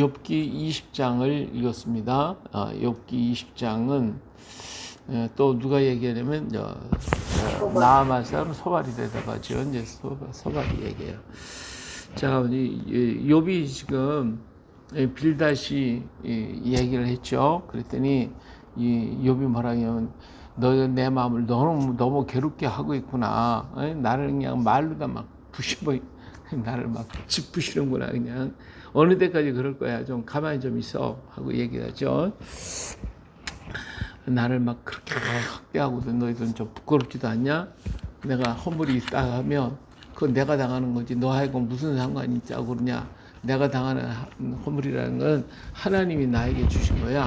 욥기 20장을 읽었습니다. 욥기 20장은 또 누가 얘기하냐면 나아만 사람 소발이 대답하죠. 이제 소발이 얘기해요. 자, 욥이 지금 빌다시 얘기를 했죠. 그랬더니 이 욥이 뭐라냐면 너 내 마음을 너무 괴롭게 하고 있구나. 나를 그냥 말로다 막 부시고 나를 막 짓부시는구나. 그냥 어느 때까지 그럴 거야. 좀 가만히 좀 있어 하고 얘기하죠. 나를 막 그렇게 학대하고도 너희들은 좀 부끄럽지도 않냐? 내가 허물이 있다 하면 그건 내가 당하는 거지. 너하고 무슨 상관이 있다고 그러냐? 내가 당하는 허물이라는 건 하나님이 나에게 주신 거야.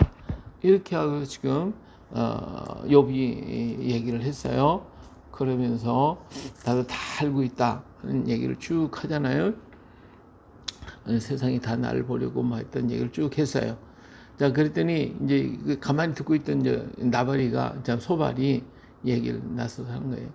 이렇게 하고 지금 욥이 얘기를 했어요. 그러면서 나도 다 알고 있다 하는 얘기를 쭉 하잖아요. 세상이 다 나를 보려고 뭐 했던 얘기를 쭉 했어요. 자, 그랬더니 이제 가만히 듣고 있던 이제 나발이가, 소발이 얘기를 나서서 하는 거예요.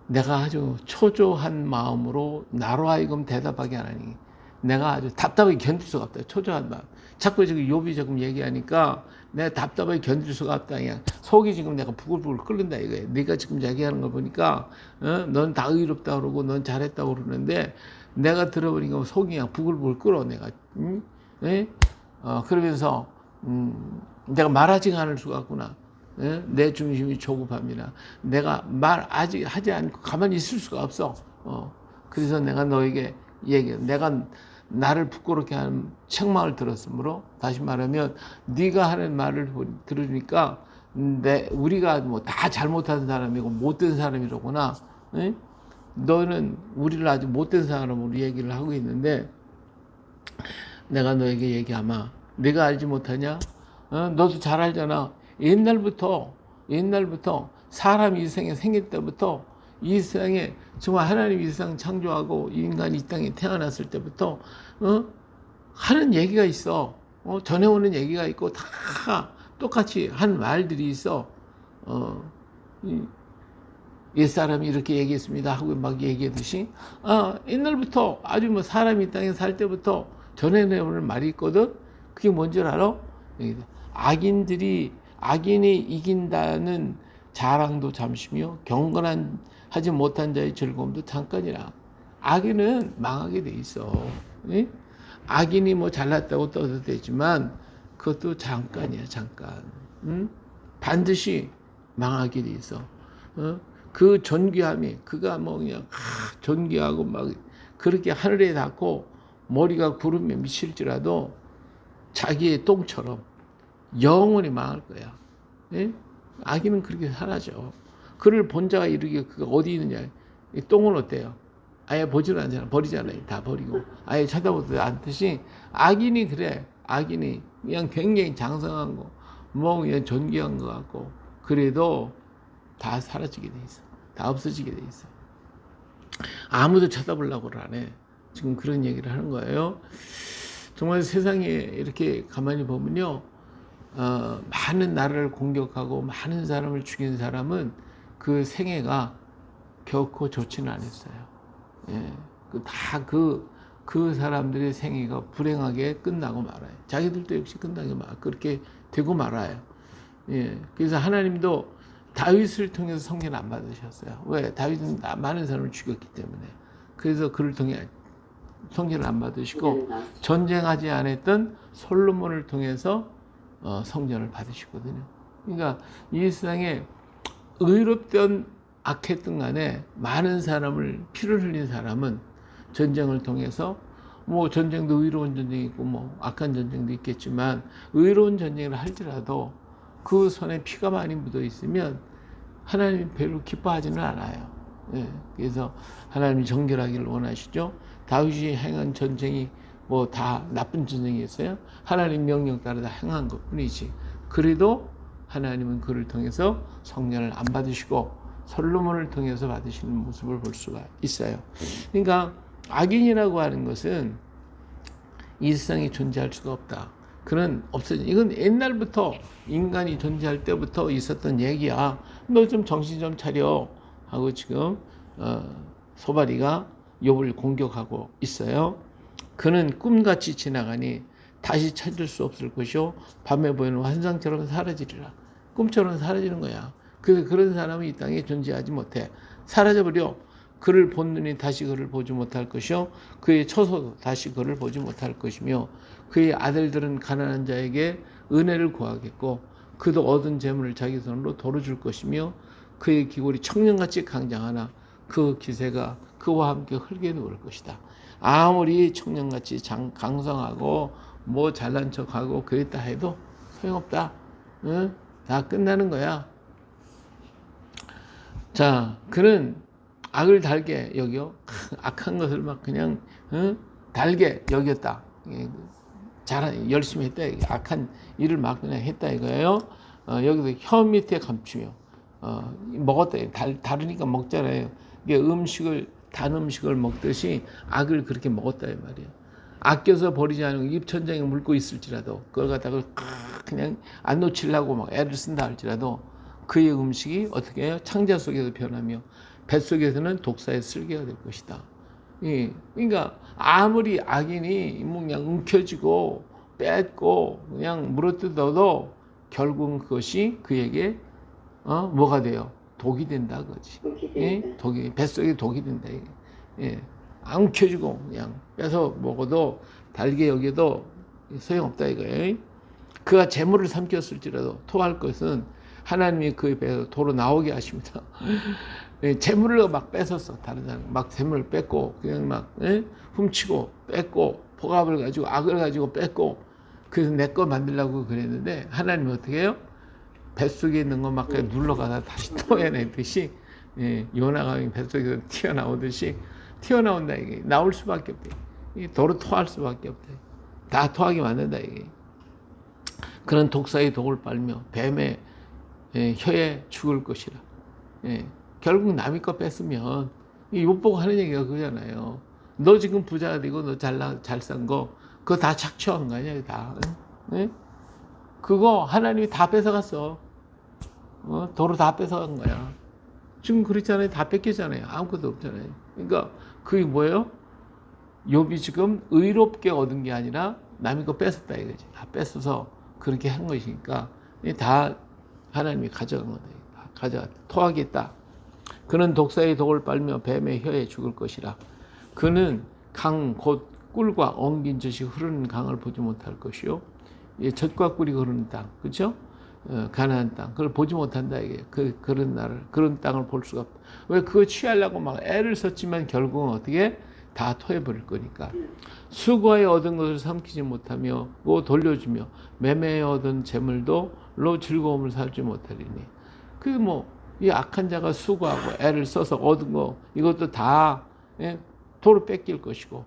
내가 아주 초조한 마음으로 나로 하여금 대답하게 하나니 내가 아주 답답하게 견딜 수가 없다. 초조한 마음. 자꾸 지금 욥이 조금 얘기하니까 내가 답답하게 견딜 수가 없다. 그냥 속이 지금 내가 부글부글 끓는다 이거예요. 네가 지금 얘기하는 걸 보니까 넌 다 의롭다 그러고 넌 잘했다고 그러는데 내가 들어보니까 속이 그냥 부글부글 끓어 내가. 그러면서 내가 말하지 않을 수가 없구나. 내 중심이 조급합니다. 내가 말 아직 하지 않고 가만히 있을 수가 없어. 그래서 내가 너에게 얘기해. 내가 나를 부끄럽게 하는 책망을 들었으므로, 다시 말하면 네가 하는 말을 들으니까 우리가 뭐 다 잘못한 사람이고 못된 사람이로구나. 너는 우리를 아주 못된 사람으로 얘기를 하고 있는데 내가 너에게 얘기하마. 네가 알지 못하냐? 너도 잘 알잖아. 옛날부터 사람이 이 세상에 생길 때부터 이 세상에 정말 하나님이 이 세상 창조하고 인간이 이 땅에 태어났을 때부터 하는 얘기가 있어. 전해오는 얘기가 있고 다 똑같이 한 말들이 있어. 옛사람이 이렇게 얘기했습니다 하고 막 얘기하듯이 옛날부터 아주 뭐 사람이 이 땅에 살 때부터 전해내오는 말이 있거든. 그게 뭔지 알아? 악인이 이긴다는 자랑도 잠시며 경건하지 못한 자의 즐거움도 잠깐이라. 악인은 망하게 돼 있어. 악인이 뭐 잘났다고 떠도 되지만 그것도 잠깐이야, 잠깐. 반드시 망하게 돼 있어. 그 존귀함이, 그가 뭐 그냥 존귀하고 막 그렇게 하늘에 닿고 머리가 구름에 미칠지라도 자기의 똥처럼 영원히 망할 거야. 악인은 그렇게 사라져. 그를 본 자가 이르기에 그가 어디 있느냐. 이 똥은 어때요? 아예 보지는 않잖아. 버리잖아요. 다 버리고. 아예 쳐다보지 않듯이 악인이 그래. 악인이 그냥 굉장히 장성한 거, 뭐 그냥 존귀한 거 같고, 그래도 다 사라지게 돼 있어. 다 없어지게 돼 있어. 아무도 쳐다보려고 안 해. 지금 그런 얘기를 하는 거예요. 정말 세상에 이렇게 가만히 보면요, 많은 나라를 공격하고 많은 사람을 죽인 사람은 그 생애가 결코 좋지는 않았어요. 그 사람들의 생애가 불행하게 끝나고 말아요. 자기들도 역시 그렇게 되고 말아요. 그래서 하나님도 다윗을 통해서 성전 안 받으셨어요. 왜? 다윗은 많은 사람을 죽였기 때문에. 그래서 그를 통해 성전을 안 받으시고 전쟁하지 않았던 솔로몬을 통해서 성전을 받으시거든요. 그러니까 이 세상에 의롭든 악했든 간에 많은 사람을 피를 흘린 사람은 전쟁을 통해서, 뭐 전쟁도 의로운 전쟁이 있고 뭐 악한 전쟁도 있겠지만 의로운 전쟁을 할지라도 그 손에 피가 많이 묻어 있으면 하나님이 별로 기뻐하지는 않아요. 그래서 하나님이 정결하기를 원하시죠. 다윗이 행한 전쟁이 뭐 다 나쁜 전쟁이었어요. 하나님 명령 따라 다 행한 것 뿐이지. 그래도 하나님은 그를 통해서 성전을 안 받으시고 솔로몬을 통해서 받으시는 모습을 볼 수가 있어요. 그러니까 악인이라고 하는 것은 이 세상에 존재할 수가 없다. 그는 없어진. 이건 옛날부터 인간이 존재할 때부터 있었던 얘기야. 너 좀 정신 좀 차려 하고 지금 소발이가 욥을 공격하고 있어요. 그는 꿈같이 지나가니 다시 찾을 수 없을 것이요 밤에 보이는 환상처럼 사라지리라. 꿈처럼 사라지는 거야. 그런 사람은 이 땅에 존재하지 못해. 사라져버려. 그를 본 눈이 다시 그를 보지 못할 것이요 그의 처소도 다시 그를 보지 못할 것이며 그의 아들들은 가난한 자에게 은혜를 구하겠고 그도 얻은 재물을 자기 손으로 도로 줄 것이며 그의 기골이 청년같이 강장하나 그 기세가 그와 함께 흙에 누울 것이다. 아무리 청년같이 강성하고 뭐 잘난 척하고 그랬다 해도 소용없다. 응? 다 끝나는 거야. 자, 그는 악을 달게 여겨 악한 것을 막 그냥 달게 여겼다. 열심히 했다. 악한 일을 막 그냥 했다 이거예요. 여기서 혀 밑에 감추며 먹었다. 다르니까 먹잖아요. 이게 단 음식을 먹듯이 악을 그렇게 먹었다 이 말이에요. 아껴서 버리지 않은 입천장에 물고 있을지라도 그걸 갖다가 그냥 안 놓치려고 막 애를 쓴다 할지라도 그의 음식이 어떻게 해요? 창자 속에서 변하며 뱃속에서는 독사의 쓸개가 될 것이다. 그러니까 아무리 악인이 그냥 움켜쥐고 뺏고 그냥 물어뜯어도 결국은 그것이 그에게 뭐가 돼요? 독이 된다 그거지. 독이 뱃속에 독이 된다. 안 움켜쥐고 그냥 뺏어 먹어도 달게 여겨도 소용없다 이거예요. 그가 재물을 삼켰을지라도 토할 것은 하나님이 그의 배에서 도로 나오게 하십니다. 재물을 막 뺏었어. 다른 사람 막 재물을 뺏고 그냥 막 훔치고 뺏고 복압을 가지고 악을 가지고 뺏고 그래서 내 거 만들려고 그랬는데 하나님이 어떻게 해요? 뱃속에 있는 거 막 눌러가서 다시 토해내듯이 요나가 뱃속에서 튀어나오듯이 튀어나온다 이게. 나올 수밖에 없대. 도로 토할 수밖에 없대. 다 토하게 만든다 이게. 그런 독사의 독을 빨며 뱀의 혀에 죽을 것이라. 결국 남의 거 뺐으면 욕 보고 하는 얘기가 그거잖아요. 너 지금 부자가 되고 너 잘 산 거 그거 다 착취한 거 아니야 다. 그거 하나님이 다 뺏어갔어. 도로 다 뺏어간 거야. 지금 그렇잖아요. 다 뺏겼잖아요. 아무것도 없잖아요. 그러니까 그게 뭐예요? 욥이 지금 의롭게 얻은 게 아니라 남의 거 뺏었다 이거지. 다 뺏어서 그렇게 한 것이니까 다 하나님이 가져간 거다. 토하겠다. 그는 독사의 독을 빨며 뱀의 혀에 죽을 것이라. 그는 강 곧 꿀과 엉긴 젖이 흐르는 강을 보지 못할 것이요. 젖과 꿀이 흐르는 땅, 그렇죠? 가나안 땅, 그걸 보지 못한다 이게. 그런 땅을 볼 수가 없다. 왜 그거 취하려고 막 애를 썼지만 결국은 어떻게 다 토해버릴 거니까. 수고하여 얻은 것을 삼키지 못하며 뭐 돌려주며 매매에 얻은 재물도로 즐거움을 살지 못하리니. 이 악한 자가 수고하고 애를 써서 얻은 거 이것도 다 도로 뺏길 것이고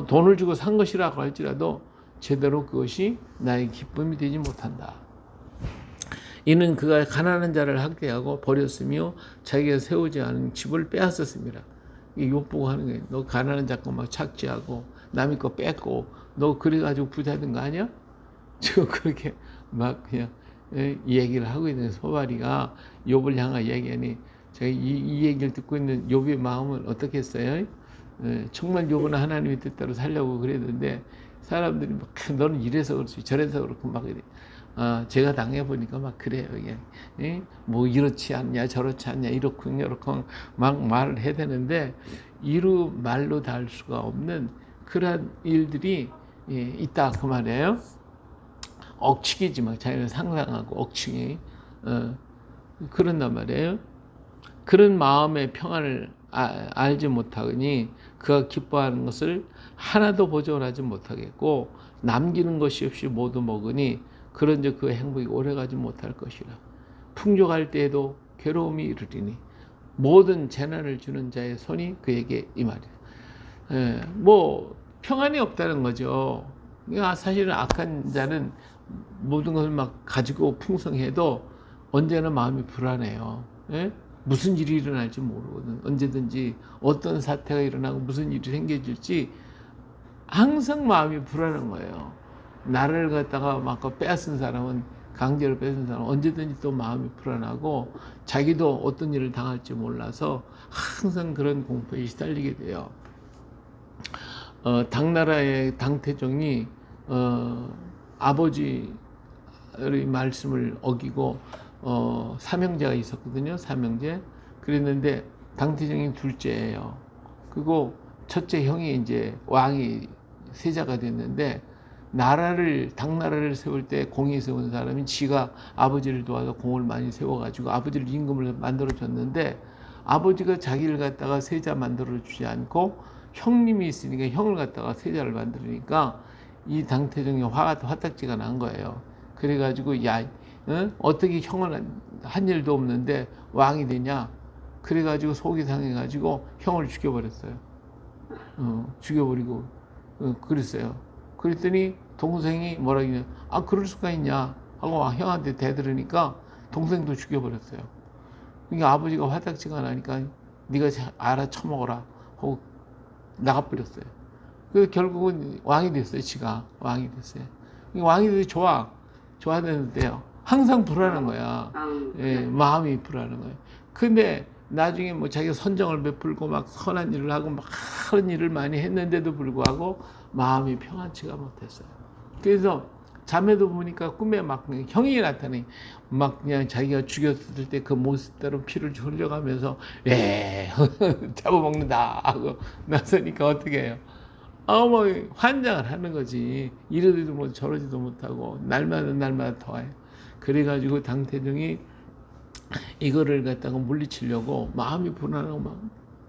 돈을 주고 산 것이라고 할지라도 제대로 그것이 나의 기쁨이 되지 못한다. 이는 그가 가난한 자를 학대하고 버렸으며 자기가 세우지 않은 집을 빼앗았습니다. 이 욥 보고 하는 거예요. 너 가난한 자 거 막 착취하고 남의 거 뺏고 너 그래가지고 부자 된 거 아니야? 지금 그렇게 막 그냥 이 얘기를 하고 있는 소발이가 욥을 향하여 얘기하니 제가 이 얘기를 듣고 있는 욥의 마음은 어떻겠어요? 정말 욥은 하나님의 뜻대로 살려고 그랬는데 사람들이 막 너는 이래서 그렇지 저래서 그렇고 막 이래. 제가 당해보니까 막 그래요. 뭐 이렇지 않냐 저렇지 않냐 이렇고 막 말을 해야 되는데 이루 말로 다 할 수가 없는 그런 일들이 있다 그 말이에요. 억측이지 막 자기는 상상하고 억측이 그런단 말이에요. 그런 마음의 평안을 알지 못하니 그가 기뻐하는 것을 하나도 보존하지 못하겠고 남기는 것이 없이 모두 먹으니 그런즉 그 행복이 오래가지 못할 것이라. 풍족할 때에도 괴로움이 이르리니 모든 재난을 주는 자의 손이 그에게 임하리라. 평안이 없다는 거죠. 사실은 악한 자는 모든 것을 막 가지고 풍성해도 언제나 마음이 불안해요. 무슨 일이 일어날지 모르거든. 언제든지 어떤 사태가 일어나고 무슨 일이 생겨질지 항상 마음이 불안한 거예요. 나를 갖다가 막 빼앗은 사람은 강제로 뺏은 사람은 언제든지 또 마음이 불안하고 자기도 어떤 일을 당할지 몰라서 항상 그런 공포에 시달리게 돼요. 당나라의 당태종이 아버지의 말씀을 어기고 삼형제가 있었거든요. 삼형제. 그랬는데 당태종이 둘째예요. 그리고 첫째 형이 이제 왕이 세자가 됐는데 당나라를 세울 때 공이 세운 사람이 지가 아버지를 도와서 공을 많이 세워가지고 아버지를 임금을 만들어줬는데 아버지가 자기를 갖다가 세자 만들어주지 않고 형님이 있으니까 형을 갖다가 세자를 만들으니까 이 당태종이 화딱지가 난 거예요. 그래가지고 야, 어떻게 형은 한 일도 없는데 왕이 되냐? 그래가지고 속이 상해가지고 형을 죽여버렸어요. 죽여버리고 그랬어요. 그랬더니 동생이 뭐라 그러냐? 아 그럴 수가 있냐? 하고 형한테 대들으니까 동생도 죽여버렸어요. 그러니까 아버지가 화딱지가 나니까 네가 알아 처먹어라 하고 나가버렸어요. 그래서 결국은 왕이 됐어요. 지가 왕이 됐어요. 왕이 돼서 좋아되는데요. 항상 불안한 거야. 예, 마음이 불안한 거예요. 근데 나중에 뭐 자기가 선정을 베풀고 막 선한 일을 하고 막 그런 일을 많이 했는데도 불구하고 마음이 평안치가 못했어요. 그래서 잠에도 보니까 꿈에 막 형이 나타나니 막 그냥 자기가 죽였을 때 그 모습대로 피를 흘려가면서 잡아먹는다 하고 나서니까 어떻게 해요? 뭐 환장을 하는 거지. 이러지도 못 저러지도 못하고 날마다 더해요. 그래가지고 당태종이 이거를 갖다가 물리치려고 마음이 불안하고 막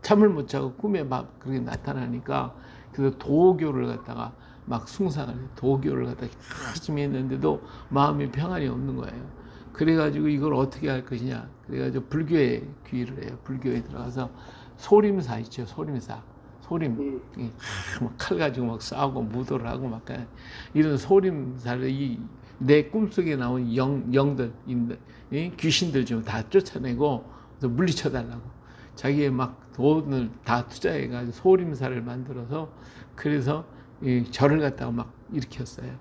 잠을 못 자고 꿈에 막 그렇게 나타나니까 그래서 도교를 갖다가 막 숭상을 해요. 도교를 갖다가 열심히 했는데도 마음이 평안이 없는 거예요. 그래가지고 이걸 어떻게 할 것이냐. 그래가지고 불교에 귀의를 해요. 불교에 들어가서 소림사 있죠. 소림사. 소림. 막 칼 가지고 막 싸우고 무도를 하고 막 이런 소림사를 내 꿈속에 나온 영들, 귀신들 좀 다 쫓아내고 물리쳐달라고. 자기의 막 돈을 다 투자해가지고 소림사를 만들어서 그래서 절을 갖다가 막 일으켰어요.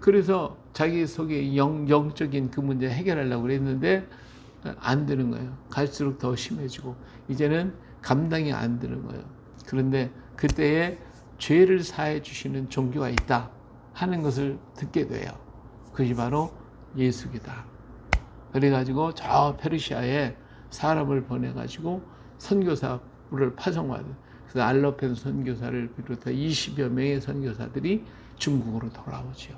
그래서 자기 속에 영적인 그 문제 해결하려고 그랬는데 안 되는 거예요. 갈수록 더 심해지고 이제는 감당이 안 되는 거예요. 그런데 그때에 죄를 사해 주시는 종교가 있다 하는 것을 듣게 돼요. 그것이 바로 예수교다. 그래가지고 저 페르시아에 사람을 보내가지고 선교사를 파송하는, 그래서 알로펜 선교사를 비롯해 20여 명의 선교사들이 중국으로 돌아오죠.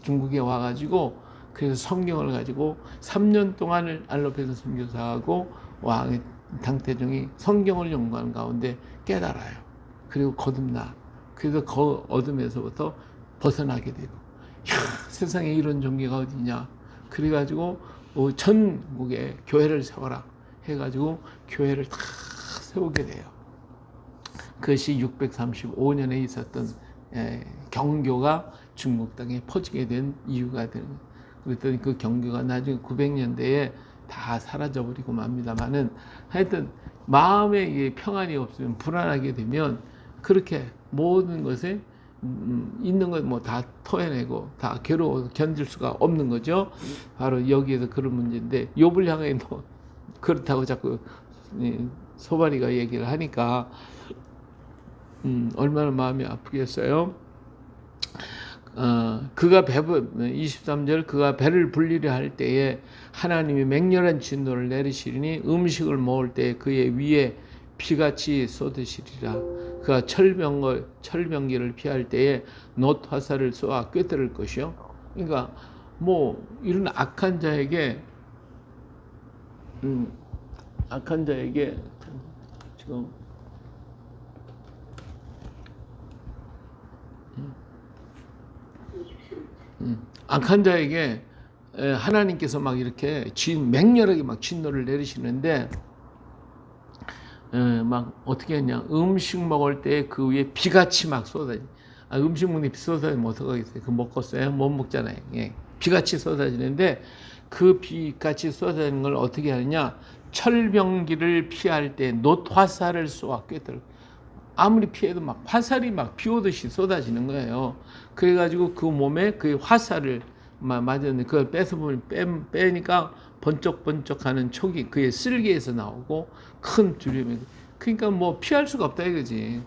중국에 와가지고 그래서 성경을 가지고 3년 동안을 알로펜 선교사하고 왕의 당태종이 성경을 연구하는 가운데 깨달아요. 그리고 거듭나. 그래서 그 어둠에서부터 벗어나게 되고, 세상에 이런 종교가 어디냐. 그래가지고 전국에 교회를 세워라 해가지고 교회를 다 세우게 돼요. 그것이 635년에 있었던 경교가 중국 땅에 퍼지게 된 이유가 되는 거예요. 그랬더니 그 경교가 나중에 900년대에 다 사라져버리고 맙니다만은 하여튼 마음에 평안이 없으면 불안하게 되면 그렇게 모든 것에 있는 것 뭐 다 토해내고 다 괴로워서 견딜 수가 없는 거죠. 바로 여기에서 그런 문제인데 욥을 향해도 그렇다고 자꾸 소발이가 얘기를 하니까 얼마나 마음이 아프겠어요. 그가 23절 그가 배를 불리려 할 때에 하나님이 맹렬한 진노를 내리시리니 음식을 먹을 때 그의 위에 피같이 쏟으시리라. 그가 철병기를 피할 때에 놋 화살을 쏘아 꿰뚫을 것이요. 그러니까 뭐 이런 악한 자에게 지금 악한 자에게 하나님께서 막 이렇게 맹렬하게 막 진노를 내리시는데 막 어떻게 했냐. 음식 먹을 때 그 위에 비같이 막 쏟아지. 음식 먹는 비 쏟아지면 어떡하겠어요. 그거 먹겠어요? 못 먹잖아요. 예. 비같이 쏟아지는데 그 비같이 쏟아지는 걸 어떻게 하느냐. 철병기를 피할 때 놋 화살을 쏘아 꿰뚫어. 아무리 피해도 막 화살이 막 비 오듯이 쏟아지는 거예요. 그래가지고 그 몸에 그 화살을 맞았는데 그걸 뺏어보면 빼니까 번쩍번쩍하는 촉이 그의 쓸개에서 나오고 큰 두려움이. 그러니까 뭐 피할 수가 없다 이거지.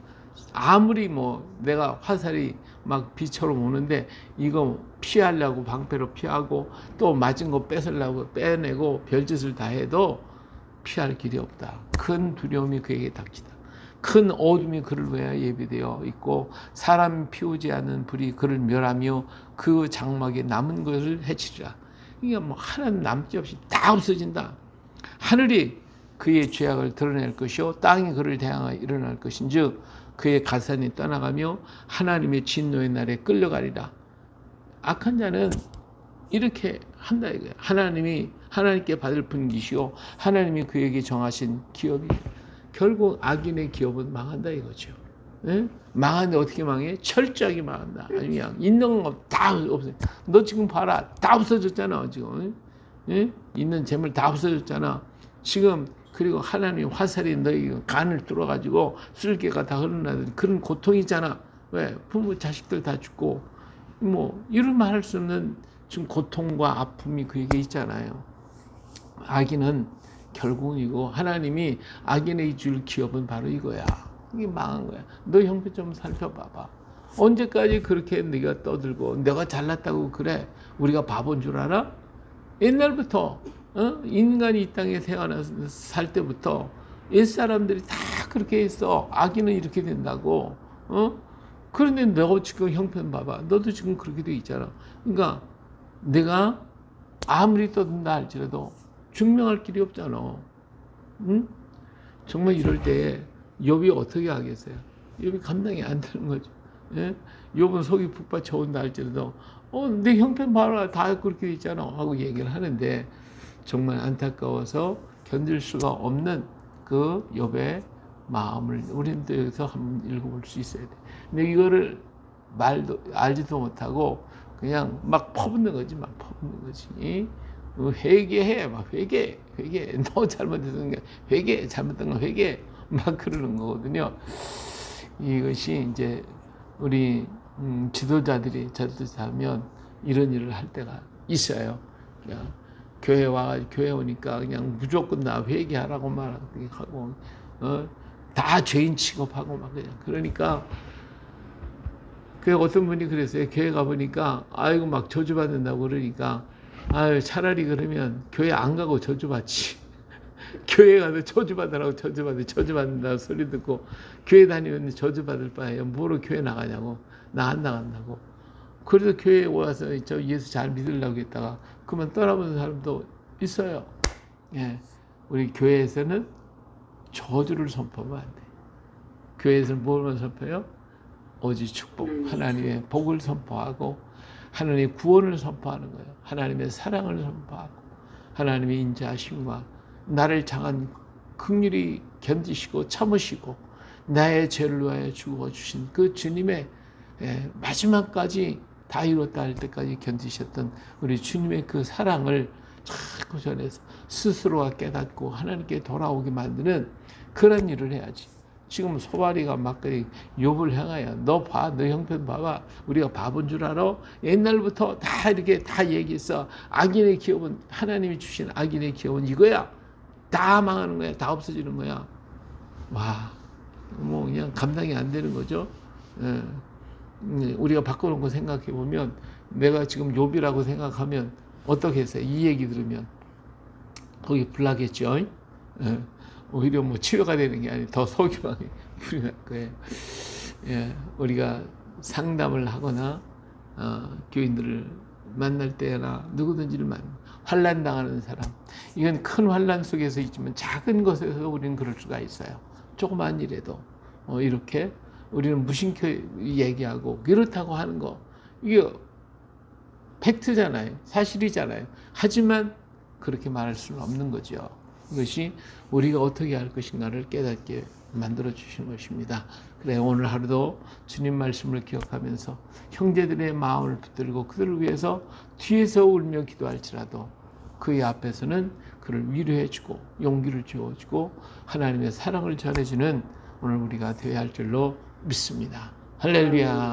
아무리 뭐 내가 화살이 막 비처럼 오는데 이거 피하려고 방패로 피하고 또 맞은 거 뺏으려고 빼내고 별짓을 다 해도 피할 길이 없다. 큰 두려움이 그에게 닥치다. 큰 어둠이 그를 위하여 예비되어 있고 사람 피우지 않는 불이 그를 멸하며 그 장막에 남은 것을 해치리라. 이게 뭐 하나는 남지 없이 다 없어진다. 하늘이 그의 죄악을 드러낼 것이요 땅이 그를 대항하여 일어날 것인즉 그의 가산이 떠나가며 하나님의 진노의 날에 끌려가리라. 악한 자는 이렇게 한다 이거야. 하나님이 하나님께 받을 분기시요 하나님이 그에게 정하신 기업이 결국 악인의 기업은 망한다 이거죠. 예? 망하는데 어떻게 망해? 철저하게 망한다. 아니면 있는 거 다 없어. 너 지금 봐라, 다 없어졌잖아 지금. 예? 있는 재물 다 없어졌잖아. 지금 그리고 하나님 화살이 너희 간을 뚫어가지고 쓸개가 다 흘러나는 그런 고통이잖아. 왜? 부모 자식들 다 죽고 뭐 이런 말 할 수 없는 지금 고통과 아픔이 그에게 있잖아요. 악인은 결국은 이거 하나님이 악인에게 줄 기업은 바로 이거야. 이게 망한 거야. 너 형편 좀 살펴봐봐. 언제까지 그렇게 네가 떠들고 내가 잘났다고 그래? 우리가 바본 줄 알아? 옛날부터 인간이 이 땅에 태어나서 살 때부터 옛사람들이 다 그렇게 했어. 악인은 이렇게 된다고. 그런데 너 지금 형편 봐봐. 너도 지금 그렇게 돼 있잖아. 그러니까 내가 아무리 떠든다 할지라도 증명할 길이 없잖아. 응? 정말 이럴 때 욥이 어떻게 하겠어요? 욥이 감당이 안 되는 거죠. 예? 욥은 속이 푹 받쳐온다 할지라도 내 형편 봐라 다 그렇게 돼 있잖아 하고 얘기를 하는데 정말 안타까워서 견딜 수가 없는 그 욥의 마음을 우리는 또 여기서 한번 읽어볼 수 있어야 돼. 근데 이거를 말도 알지도 못하고 그냥 막 퍼붓는 거지, 막 퍼붓는 거지. 회개해, 막 회개. 너 잘못했던 게 회개, 잘못된 거 회개, 막 그러는 거거든요. 이것이 이제 우리 지도자들이 자면 이런 일을 할 때가 있어요. 그냥 교회 오니까 그냥 무조건 나 회개하라고 말하고 다 죄인 취급하고 막 그냥 그러니까. 그 어떤 분이 그랬어요. 교회 가보니까 아이고 막 저주받는다고 그러니까 아유 차라리 그러면 교회 안 가고 저주받지. 교회 가서 저주받으라고 저주받는다고 소리 듣고 교회 다니면 저주받을 바에요. 뭐로 교회 나가냐고. 나 안 나간다고. 그래서 교회에 와서 저 예수 잘 믿으려고 했다가 그만 떠나보는 사람도 있어요. 예. 우리 교회에서는 저주를 선포하면 안 돼. 교회에서는 뭘만 선포해요? 오직 축복, 하나님의 복을 선포하고 하나님의 구원을 선포하는 거예요. 하나님의 사랑을 선포하고 하나님의 인자하심과 나를 향한 긍휼히 견디시고 참으시고 나의 죄를 위하여 죽어주신 그 주님의 마지막까지 다 이뤘다 할 때까지 견디셨던 우리 주님의 그 사랑을 자꾸 전해서 스스로가 깨닫고 하나님께 돌아오게 만드는 그런 일을 해야지. 지금 소발이가 막걸리 욥을 향하여 너 봐, 너 형편 봐봐. 우리가 바본 줄 알아? 옛날부터 다 이렇게 다 얘기했어. 악인의 기업은 하나님이 주신 악인의 기업은 이거야. 다 망하는 거야. 다 없어지는 거야. 와, 뭐 그냥 감당이 안 되는 거죠. 예. 우리가 바꿔놓고 생각해 보면 내가 지금 욥이라고 생각하면 어떻게 했어요? 이 얘기 들으면 거기 불나겠죠. 예. 오히려 뭐 치료가 되는 게 아니라 더 속이 막 불이 날 거예요. 예, 우리가 상담을 하거나 교인들을 만날 때나 누구든지를 환난 당하는 사람, 이건 큰 환난 속에서 있지만 작은 것에서 우리는 그럴 수가 있어요. 조그만 일에도 이렇게 우리는 무심코 얘기하고 그렇다고 하는 거 이게 팩트잖아요, 사실이잖아요. 하지만 그렇게 말할 수는 없는 거죠. 이것이 우리가 어떻게 할 것인가를 깨닫게 만들어 주신 것입니다. 그래 오늘 하루도 주님 말씀을 기억하면서 형제들의 마음을 붙들고 그들을 위해서 뒤에서 울며 기도할지라도 그의 앞에서는 그를 위로해 주고 용기를 주어주고 하나님의 사랑을 전해주는 오늘 우리가 되어야 할 줄로 믿습니다. 할렐루야.